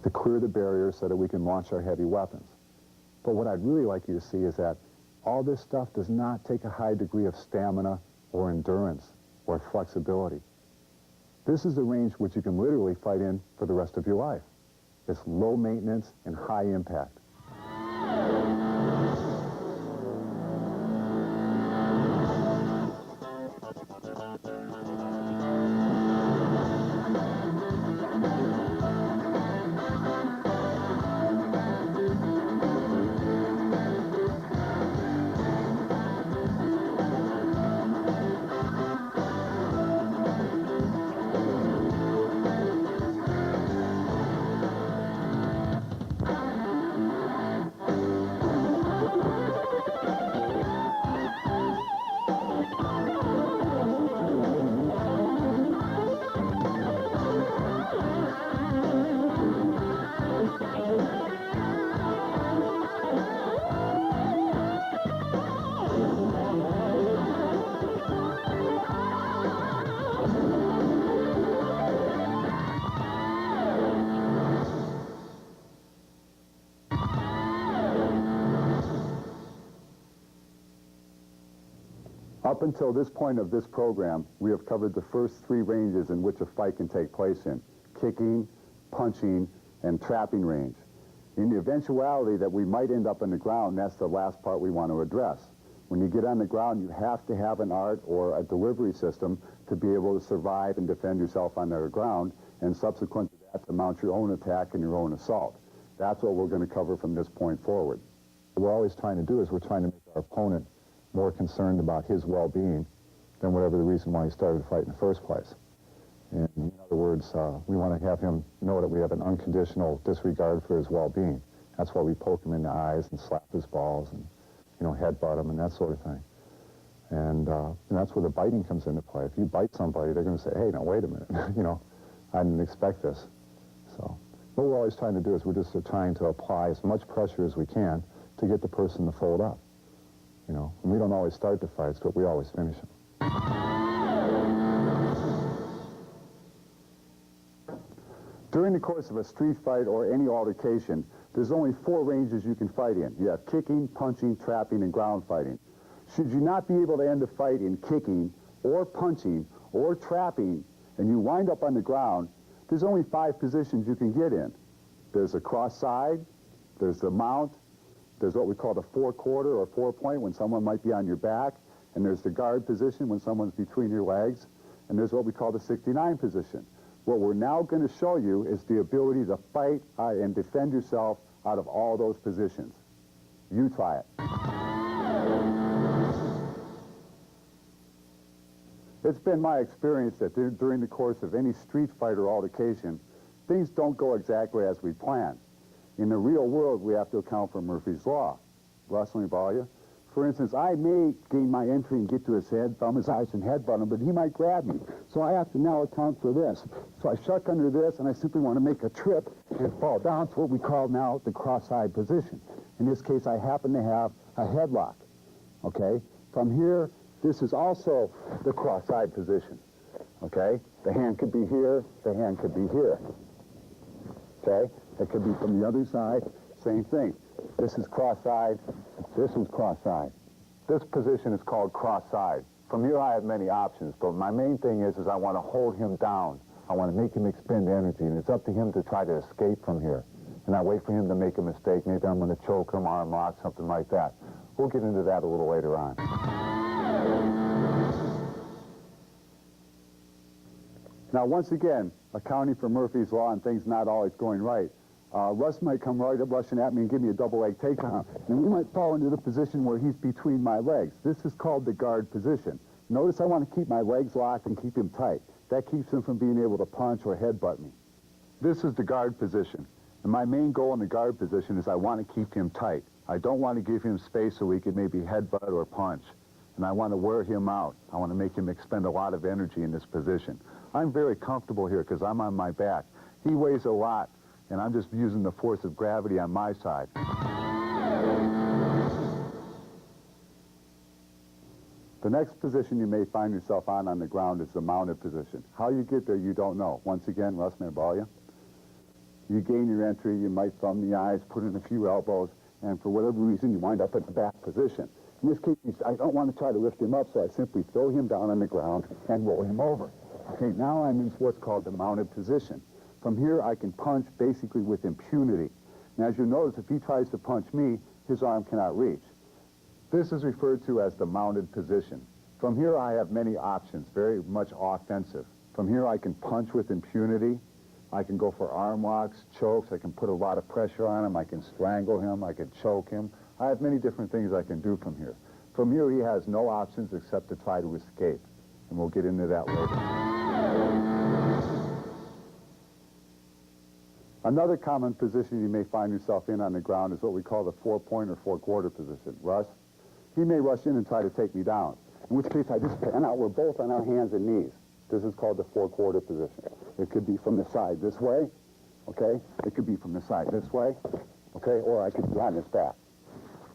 to clear the barrier so that we can launch our heavy weapons. But what I'd really like you to see is that all this stuff does not take a high degree of stamina or endurance or flexibility. This is the range which you can literally fight in for the rest of your life. It's low maintenance and high impact. Up until this point of this program, we have covered the first three ranges in which a fight can take place in: kicking, punching, and trapping range. In the eventuality that we might end up on the ground, that's the last part we want to address. When you get on the ground, you have to have an art or a delivery system to be able to survive and defend yourself on the ground, and subsequent to that, to mount your own attack and your own assault. That's what we're going to cover from this point forward. What we're always trying to do is we're trying to make our opponent more concerned about his well-being than whatever the reason why he started the fight in the first place. And in other words, we want to have him know that we have an unconditional disregard for his well-being. That's why we poke him in the eyes and slap his balls and, you know, headbutt him and that sort of thing. And that's where the biting comes into play. If you bite somebody, they're going to say, hey, now wait a minute, you know, I didn't expect this. So what we're always trying to do is we're just trying to apply as much pressure as we can to get the person to fold up. You know, and we don't always start the fights, but we always finish them. During the course of a street fight or any altercation, there's only 4 ranges you can fight in. You have kicking, punching, trapping, and ground fighting. Should you not be able to end a fight in kicking or punching or trapping, and you wind up on the ground, there's only 5 positions you can get in. There's a cross side, there's the mount, there's what we call the 4-quarter or 4-point when someone might be on your back, and there's the guard position when someone's between your legs, and there's what we call the 69 position. What we're now going to show you is the ability to fight and defend yourself out of all those positions. You try it. It's been my experience that during the course of any street fight or altercation, things don't go exactly as we plan. In the real world, we have to account for Murphy's Law. Russ, let me borrow you. For instance, I may gain my entry and get to his head, thumb his eyes, and headbutt him, but he might grab me. So I have to now account for this. So I shuck under this, and I simply want to make a trip and fall down to what we call now the cross-side position. In this case, I happen to have a headlock, okay? From here, this is also the cross-side position, okay? The hand could be here, the hand could be here, okay? It could be from the other side, same thing. This is cross-side, this is cross-side. This position is called cross-side. From here I have many options, but my main thing is I want to hold him down. I want to make him expend energy, and it's up to him to try to escape from here. And I wait for him to make a mistake. Maybe I'm going to choke him, arm lock, something like that. We'll get into that a little later on. Now, once again, accounting for Murphy's Law and things not always going right, Russ might come right up rushing at me and give me a double leg takedown, and we might fall into the position where he's between my legs. This is called the guard position. Notice I want to keep my legs locked and keep him tight. That keeps him from being able to punch or headbutt me. This is the guard position, and my main goal in the guard position is I want to keep him tight. I don't want to give him space so he can maybe headbutt or punch, and I want to wear him out. I want to make him expend a lot of energy in this position. I'm very comfortable here because I'm on my back. He weighs a lot, and I'm just using the force of gravity on my side. The next position you may find yourself on the ground is the mounted position. How you get there, you don't know. Once again, Russ, may I borrow you? You gain your entry, you might thumb the eyes, put in a few elbows, and for whatever reason, you wind up in the back position. In this case, I don't want to try to lift him up, so I simply throw him down on the ground and roll him over. Okay, now I'm in what's called the mounted position. From here, I can punch basically with impunity. And as you notice, if he tries to punch me, his arm cannot reach. This is referred to as the mounted position. From here, I have many options, very much offensive. From here, I can punch with impunity. I can go for arm locks, chokes. I can put a lot of pressure on him. I can strangle him. I can choke him. I have many different things I can do from here. From here, he has no options except to try to escape. And we'll get into that later. Another common position you may find yourself in on the ground is what we call the 4-point or 4-quarter position. Russ, he may rush in and try to take me down, in which case I just pan out. We're both on our hands and knees. This is called the 4-quarter position. It could be from the side this way, okay? It could be from the side this way, okay? Or I could be on his back,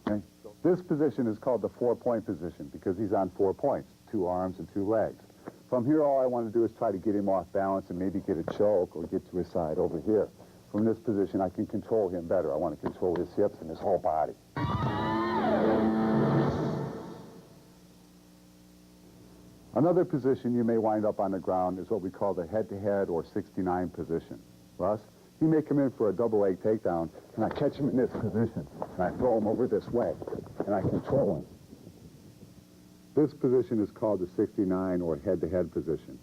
okay? This position is called the 4-point position because he's on 4 points, 2 arms and 2 legs. From here, all I want to do is try to get him off balance and maybe get a choke or get to his side over here. From this position, I can control him better. I want to control his hips and his whole body. Another position you may wind up on the ground is what we call the head-to-head or 69 position. Russ, he may come in for a double leg takedown, and I catch him in this position, and I throw him over this way, and I control him. This position is called the 69 or head-to-head position.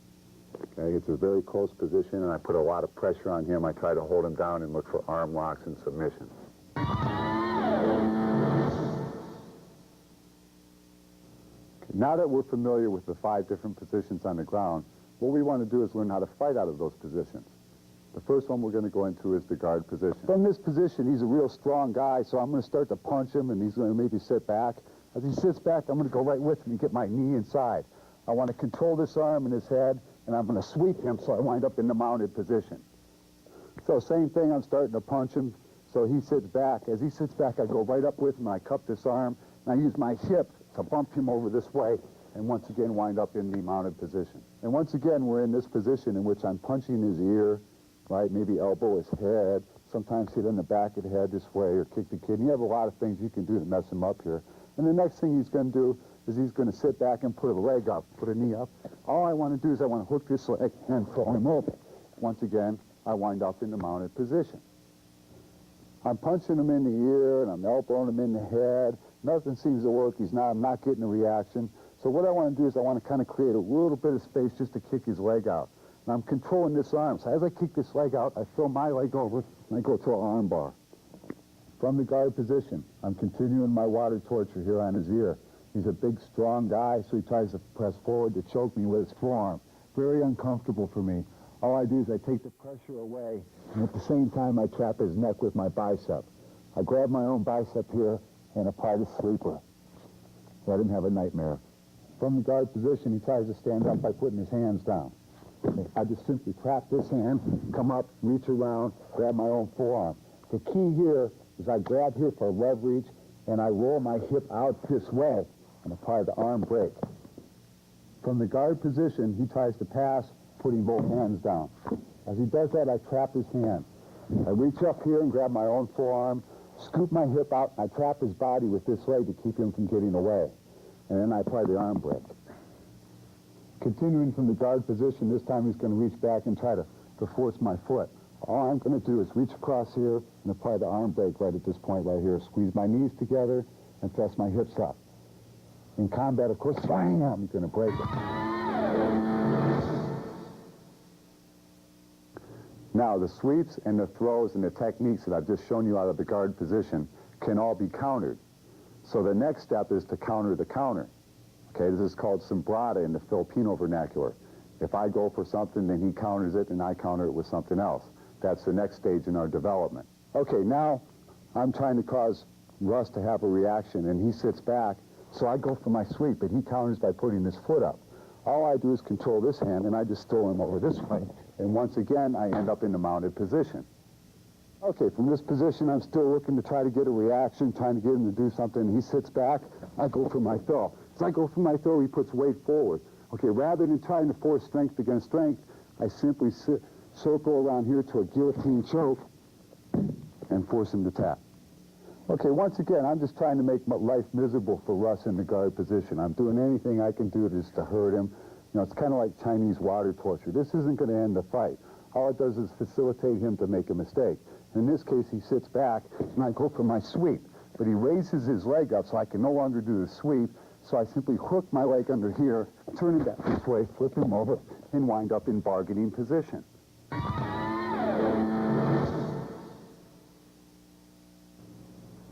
Okay, it's a very close position, and I put a lot of pressure on him. I try to hold him down and look for arm locks and submission. Now that we're familiar with the 5 different positions on the ground, what we want to do is learn how to fight out of those positions. The first one we're going to go into is the guard position. From this position, he's a real strong guy, so I'm going to start to punch him, and he's going to maybe sit back. As he sits back, I'm going to go right with him and get my knee inside. I want to control this arm and his head, and I'm going to sweep him so I wind up in the mounted position. So same thing, I'm starting to punch him, so he sits back. As he sits back, I go right up with him, I cup this arm, and I use my hip to bump him over this way, and once again wind up in the mounted position. And once again, we're in this position in which I'm punching his ear, right, maybe elbow his head, sometimes hit in the back of the head this way, or kick the kidney. You have a lot of things you can do to mess him up here. And the next thing he's going to do is he's going to sit back and put a leg up, put a knee up. All I want to do is I want to hook this leg and throw him over. Once again, I wind up in the mounted position. I'm punching him in the ear, and I'm elbowing him in the head. Nothing seems to work. I'm not getting a reaction. So what I want to do is I want to kind of create a little bit of space just to kick his leg out. And I'm controlling this arm. So as I kick this leg out, I throw my leg over, and I go to an arm bar. From the guard position, I'm continuing my water torture here on his ear. He's a big, strong guy, so he tries to press forward to choke me with his forearm. Very uncomfortable for me. All I do is I take the pressure away, and at the same time, I trap his neck with my bicep. I grab my own bicep here and apply the sleeper. Let him have a nightmare. From the guard position, he tries to stand up by putting his hands down. I just simply trap this hand, come up, reach around, grab my own forearm. The key here is I grab here for leverage, and I roll my hip out this way and apply the arm break. From the guard position, he tries to pass, putting both hands down. As he does that, I trap his hand. I reach up here and grab my own forearm, scoop my hip out, and I trap his body with this leg to keep him from getting away. And then I apply the arm break. Continuing from the guard position, this time he's going to reach back and try to force my foot. All I'm going to do is reach across here and apply the arm break right at this point right here. Squeeze my knees together and thrust my hips up. In combat, of course, bang, I'm going to break it. Now, the sweeps and the throws and the techniques that I've just shown you out of the guard position can all be countered. So the next step is to counter the counter. Okay, this is called sombrada in the Filipino vernacular. If I go for something, then he counters it, and I counter it with something else. That's the next stage in our development. Okay, now I'm trying to cause Russ to have a reaction, and he sits back, so I go for my sweep, but he counters by putting his foot up. All I do is control this hand, and I just throw him over this way. And once again, I end up in the mounted position. Okay, from this position, I'm still looking to try to get a reaction, trying to get him to do something. He sits back, I go for my throw. As I go for my throw, he puts weight forward. Okay, rather than trying to force strength against strength, I simply circle around here to a guillotine choke, and force him to tap. Okay, once again, I'm just trying to make my life miserable for Russ in the guard position. I'm doing anything I can do just to hurt him. You know, it's kind of like Chinese water torture. This isn't going to end the fight. All it does is facilitate him to make a mistake. In this case, he sits back, and I go for my sweep. But he raises his leg up so I can no longer do the sweep, so I simply hook my leg under here, turn him back this way, flip him over, and wind up in bargaining position.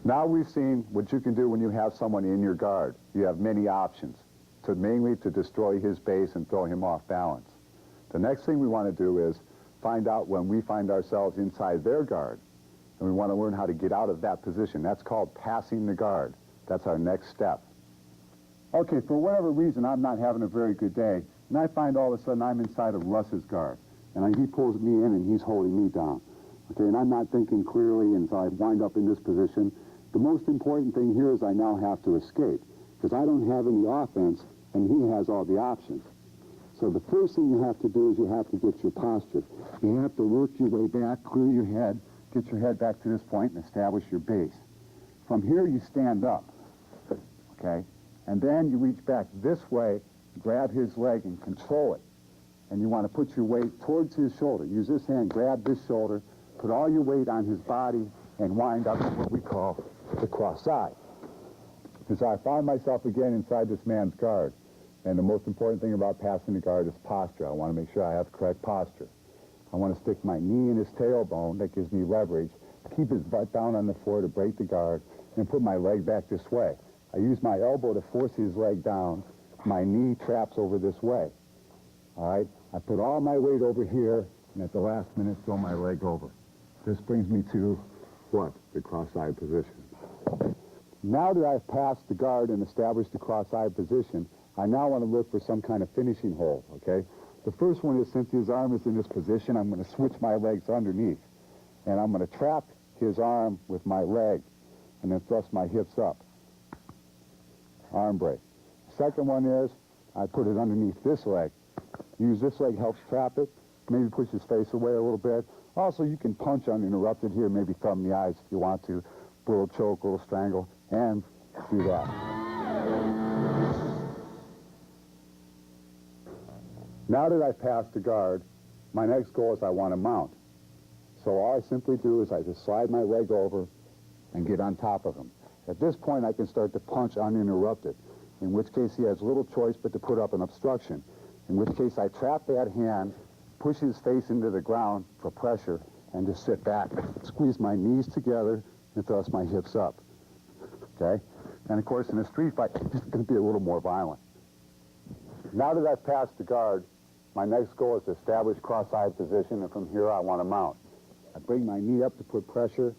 Now we've seen what you can do when you have someone in your guard. You have many options, mainly to destroy his base and throw him off balance. The next thing we want to do is find out when we find ourselves inside their guard, and we want to learn how to get out of that position. That's called passing the guard. That's our next step. Okay, for whatever reason, I'm not having a very good day, and I find all of a sudden I'm inside of Russ's guard, and he pulls me in and he's holding me down. Okay, and I'm not thinking clearly, and so I wind up in this position. The most important thing here is I now have to escape, because I don't have any offense, and he has all the options. So the first thing you have to do is you have to get your posture. You have to work your way back, clear your head, get your head back to this point, and establish your base. From here, you stand up, okay? And then you reach back this way, grab his leg and control it. And you want to put your weight towards his shoulder. Use this hand, grab this shoulder, put all your weight on his body, and wind up in what we call the cross side. Because I find myself again inside this man's guard. And the most important thing about passing the guard is posture. I want to make sure I have correct posture. I want to stick my knee in his tailbone. That gives me leverage. Keep his butt down on the floor to break the guard, and put my leg back this way. I use my elbow to force his leg down. My knee traps over this way. All right? I put all my weight over here, and at the last minute, throw my leg over. This brings me to what? The cross-eyed position. Now that I've passed the guard and established the cross-eyed position, I now want to look for some kind of finishing hold, okay? The first one is, since his arm is in this position, I'm going to switch my legs underneath. And I'm going to trap his arm with my leg, and then thrust my hips up. Arm break. Second one is, I put it underneath this leg. Use this leg, helps trap it. Maybe push his face away a little bit. Also, you can punch uninterrupted here, maybe thumb in the eyes if you want to. A little choke, a little strangle, and do that. Now that I've passed the guard, my next goal is I want to mount. So all I simply do is I just slide my leg over and get on top of him. At this point, I can start to punch uninterrupted, in which case he has little choice but to put up an obstruction, in which case I trap that hand, push his face into the ground for pressure, and just sit back, squeeze my knees together, and thrust my hips up, okay? And of course, in a street fight, it's going to be a little more violent. Now that I've passed the guard, my next goal is to establish cross-eyed position, and from here I want to mount. I bring my knee up to put pressure,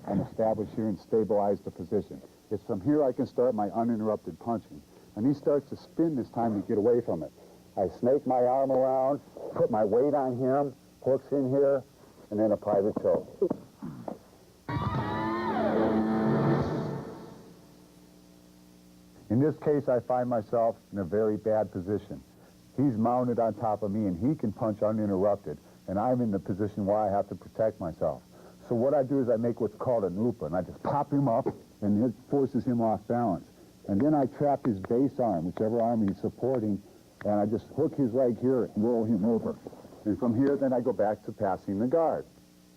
and establish here and stabilize the position. It's from here I can start my uninterrupted punching. And he starts to spin this time to get away from it. I snake my arm around, put my weight on him, hooks in here, and then apply the choke. In this case, I find myself in a very bad position. He's mounted on top of me, and he can punch uninterrupted, and I'm in the position where I have to protect myself. So what I do is I make what's called an oopa, and I just pop him up, and it forces him off balance. And then I trap his base arm, whichever arm he's supporting, and I just hook his leg here and roll him over. And from here, then I go back to passing the guard.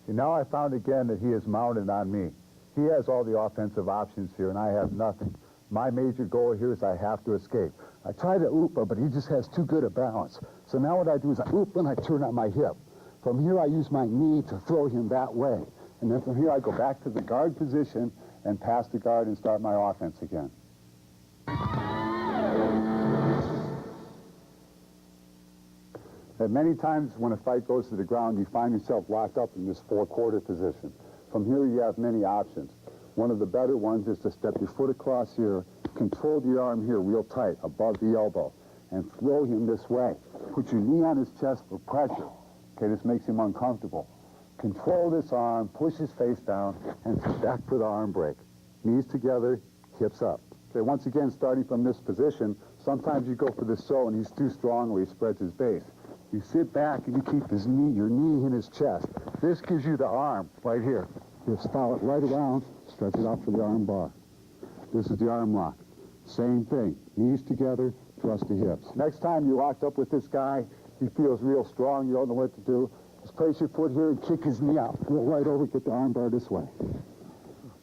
And now I found again that he is mounted on me. He has all the offensive options here, and I have nothing. My major goal here is I have to escape. I try to oopa, but he just has too good a balance. So now what I do is I oop and I turn on my hip. From here, I use my knee to throw him that way. And then from here, I go back to the guard position and pass the guard and start my offense again. And many times when a fight goes to the ground, you find yourself locked up in this four-quarter position. From here, you have many options. One of the better ones is to step your foot across here, control the arm here real tight above the elbow, and throw him this way. Put your knee on his chest for pressure. Okay, this makes him uncomfortable. Control this arm, push his face down, and back for the arm break. Knees together, hips up. Okay, once again, starting from this position, sometimes you go for the so, and he's too strong or he spreads his base. You sit back and you keep your knee in his chest. This gives you the arm right here. Just follow it right around, stretch it out for the arm bar. This is the arm lock. Same thing, knees together, thrust the hips. Next time you're locked up with this guy, he feels real strong, you don't know what to do, just place your foot here and kick his knee out. Go right over, get the arm bar this way.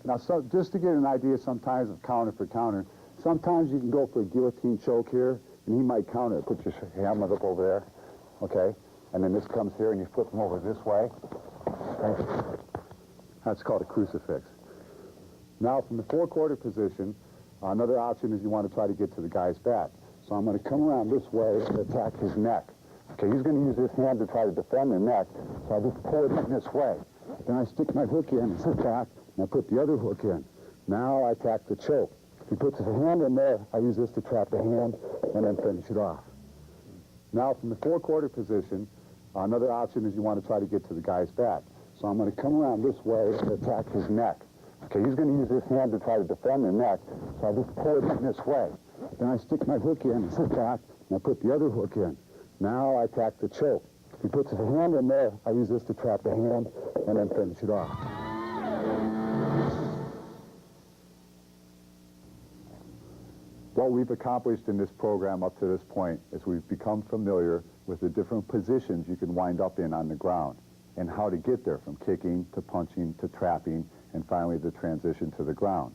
Now, so, just to get an idea sometimes of counter for counter, sometimes you can go for a guillotine choke here, and he might counter it. Put your hammer up over there, okay? And then this comes here, and you flip him over this way. Okay? That's called a crucifix. Now, from the four-quarter position, another option is you want to try to get to the guy's back. So I'm going to come around this way and attack his neck. Okay, he's going to use his hand to try to defend the neck, so I just pull it in this way. Then I stick my hook in and sit back, and I put the other hook in. Now I attack the choke. If he puts his hand in there, I use this to trap the hand and then finish it off. Now, from the four-quarter position, another option is you want to try to get to the guy's back. So I'm going to come around this way and attack his neck. Okay, he's going to use his hand to try to defend the neck, so I just pull it in this way. Then I stick my hook in and sit back, and I put the other hook in. Now I attack the choke. If he puts his hand in there, I use this to trap the hand and then finish it off. What we've accomplished in this program up to this point is we've become familiar with the different positions you can wind up in on the ground and how to get there, from kicking to punching to trapping and finally the transition to the ground.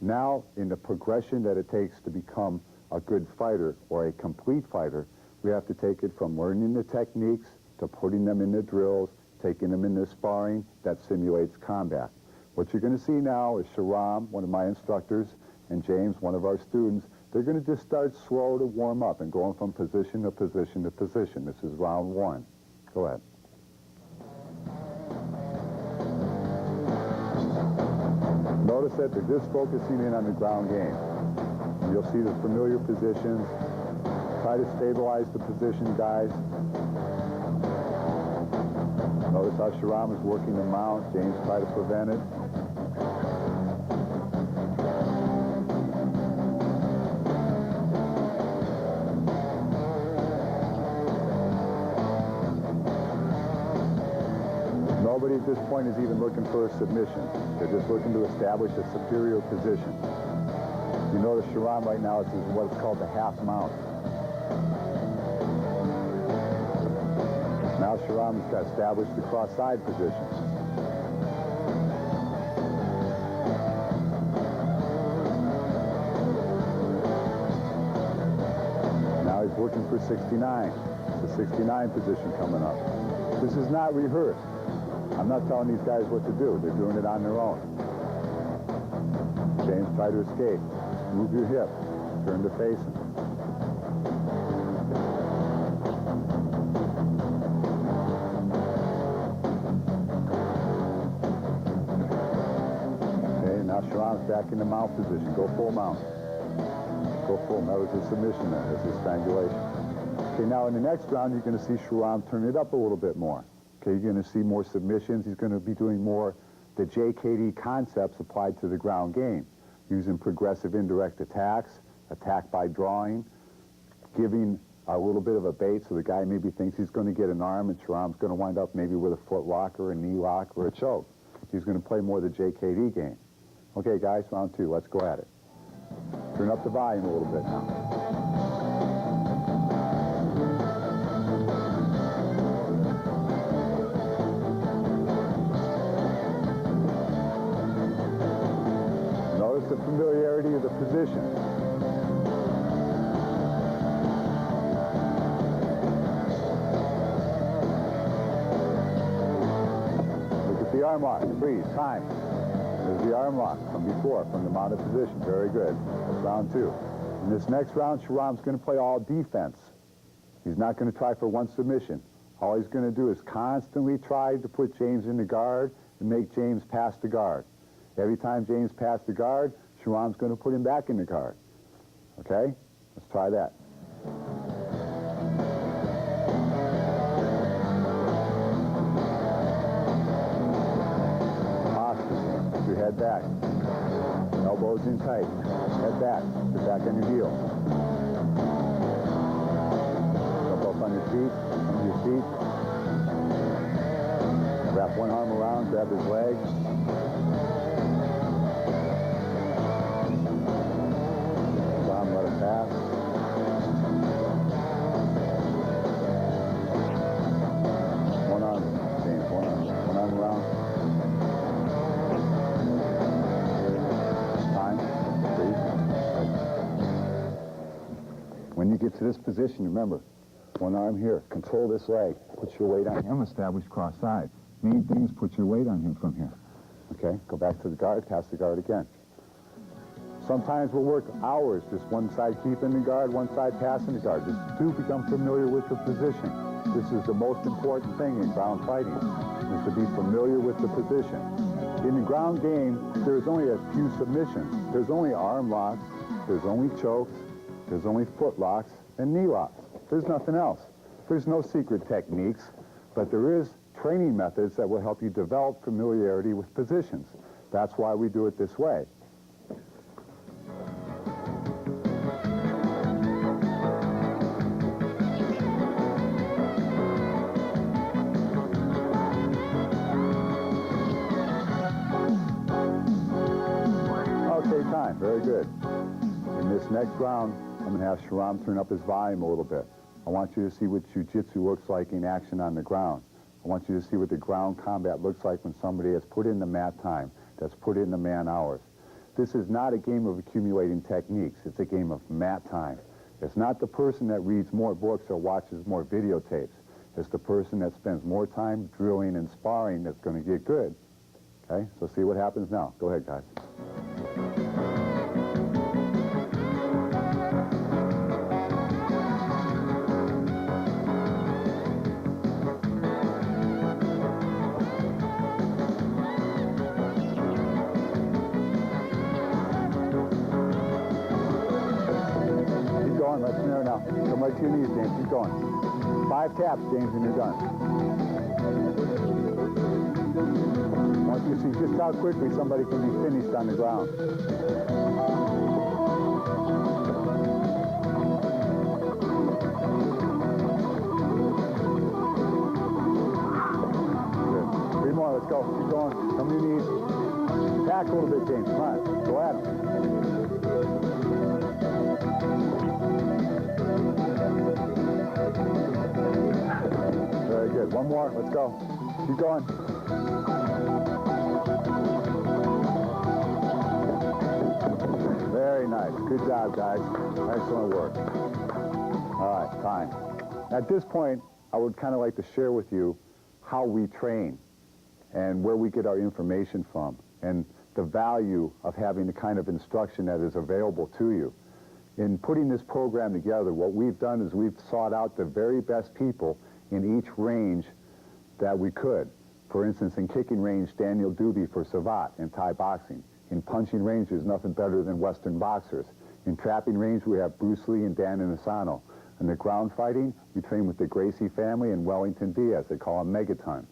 Now, in the progression that it takes to become a good fighter or a complete fighter, we have to take it from learning the techniques to putting them in the drills, taking them into sparring that simulates combat. What you're going to see now is Sharam, one of my instructors, and James, one of our students. They're going to just start slow to warm up and going from position to position to position. This is round one. Go ahead. Notice that they're just focusing in on the ground game. You'll see the familiar positions. Try to stabilize the position, guys. Notice how Sharam is working the mount. James try to prevent it. Nobody at this point is even looking for a submission. They're just looking to establish a superior position. You notice Sharam right now is what's called the half mount. Now Sharam has established the cross-side position. Now he's working for 69. It's the 69 position coming up. This is not rehearsed. I'm not telling these guys what to do. They're doing it on their own. James, try to escape. Move your hip. Turn to face him. Okay, now Sharam's back in the mount position. Go full mount. Go full. That was his submission there. That's his strangulation. Okay, now in the next round, you're going to see Sharam turn it up a little bit more. Okay, you're going to see more submissions. He's going to be doing more the JKD concepts applied to the ground game, using progressive indirect attacks, attack by drawing, giving a little bit of a bait so the guy maybe thinks he's going to get an arm and Sharam's going to wind up maybe with a foot lock or a knee lock or a choke. He's going to play more the JKD game. Okay, guys, round two. Let's go at it. Turn up the volume a little bit now. The familiarity of the position. Look at the arm lock, please, time. There's the arm lock from before, from the mounted position. Very good. That's round two. In this next round, Sharam's going to play all defense. He's not going to try for one submission. All he's going to do is constantly try to put James in the guard and make James pass the guard. Every time James passed the guard, Sharam's going to put him back in the guard. Okay? Let's try that. Posture. Put your head back. Elbows in tight. Head back. Get back on your heel. Jump up on your feet. Under your feet. Wrap one arm around. Grab his leg. When you get to this position, remember, one arm here, control this leg, put your weight on him, establish cross side. Main thing is put your weight on him from here. Okay, go back to the guard, pass the guard again. Sometimes we'll work hours, just one side keeping the guard, one side passing the guard. Just do become familiar with the position. This is the most important thing in ground fighting, is to be familiar with the position. In the ground game, there's only a few submissions. There's only arm locks, there's only chokes, there's only foot locks and knee locks. There's nothing else. There's no secret techniques, but there is training methods that will help you develop familiarity with positions. That's why we do it this way. Okay, time. Very good. In this next round, I'm going to have Sharam turn up his volume a little bit. I want you to see what jiu-jitsu looks like in action on the ground. I want you to see what the ground combat looks like when somebody has put in the mat time, that's put in the man hours. This is not a game of accumulating techniques. It's a game of mat time. It's not the person that reads more books or watches more videotapes. It's the person that spends more time drilling and sparring that's going to get good. Okay, so see what happens now. Go ahead, guys. Come right to your knees, James. Keep going. 5 taps, James, and you're done. I want you to see just how quickly somebody can be finished on the ground. Good. 3 more. Let's go. Keep going. Come to your knees. Back a little bit, James. Come on. Go at it. Very good. One more. Let's go. Keep going. Very nice. Good job, guys. Excellent work. All right, time. At this point, I would kind of like to share with you how we train and where we get our information from and the value of having the kind of instruction that is available to you. In putting this program together, what we've done is we've sought out the very best people in each range that we could. For instance, in kicking range, Daniel Doobie for Savat and Thai boxing. In punching range, there's nothing better than Western boxers. In trapping range, we have Bruce Lee and Dan Inosanto. In the ground fighting, we train with the Gracie family and Wellington Diaz. They call him Megaton.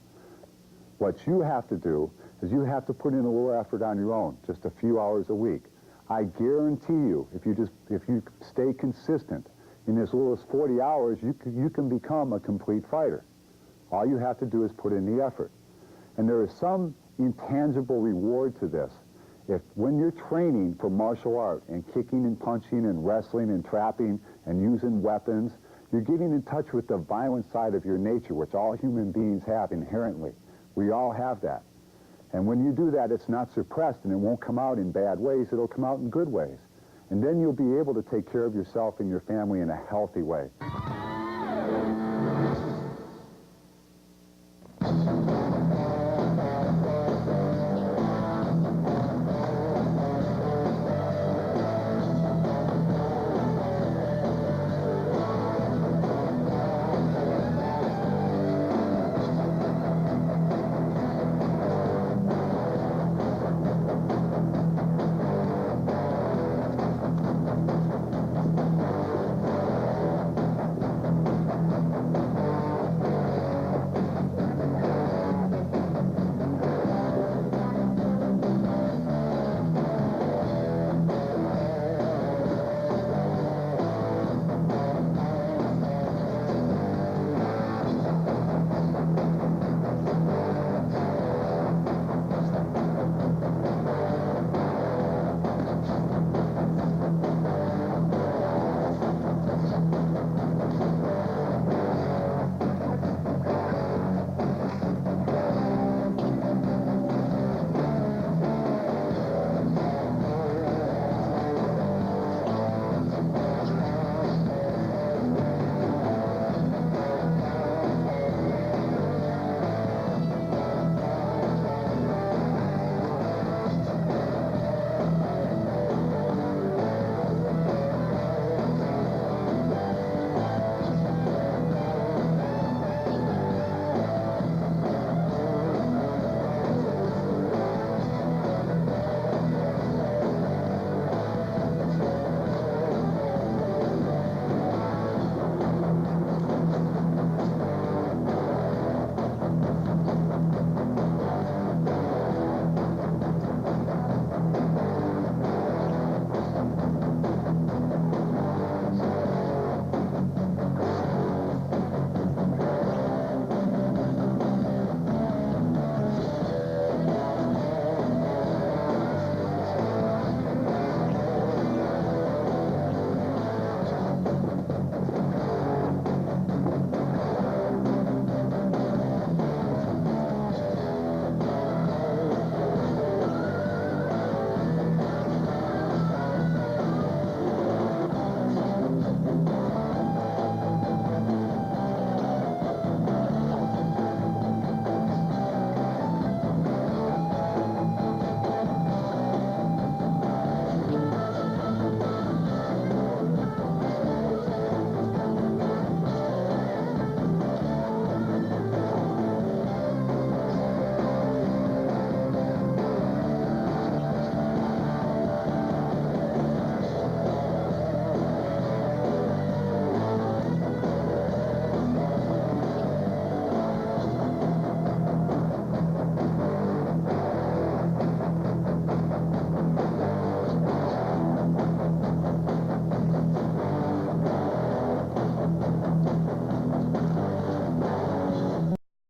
What you have to do is you have to put in a little effort on your own, just a few hours a week. I guarantee you, if you stay consistent, in as little as 40 hours, you can become a complete fighter. All you have to do is put in the effort. And there is some intangible reward to this. If when you're training for martial art and kicking and punching and wrestling and trapping and using weapons, you're getting in touch with the violent side of your nature, which all human beings have inherently. We all have that. And when you do that, it's not suppressed and it won't come out in bad ways, it'll come out in good ways. And then you'll be able to take care of yourself and your family in a healthy way.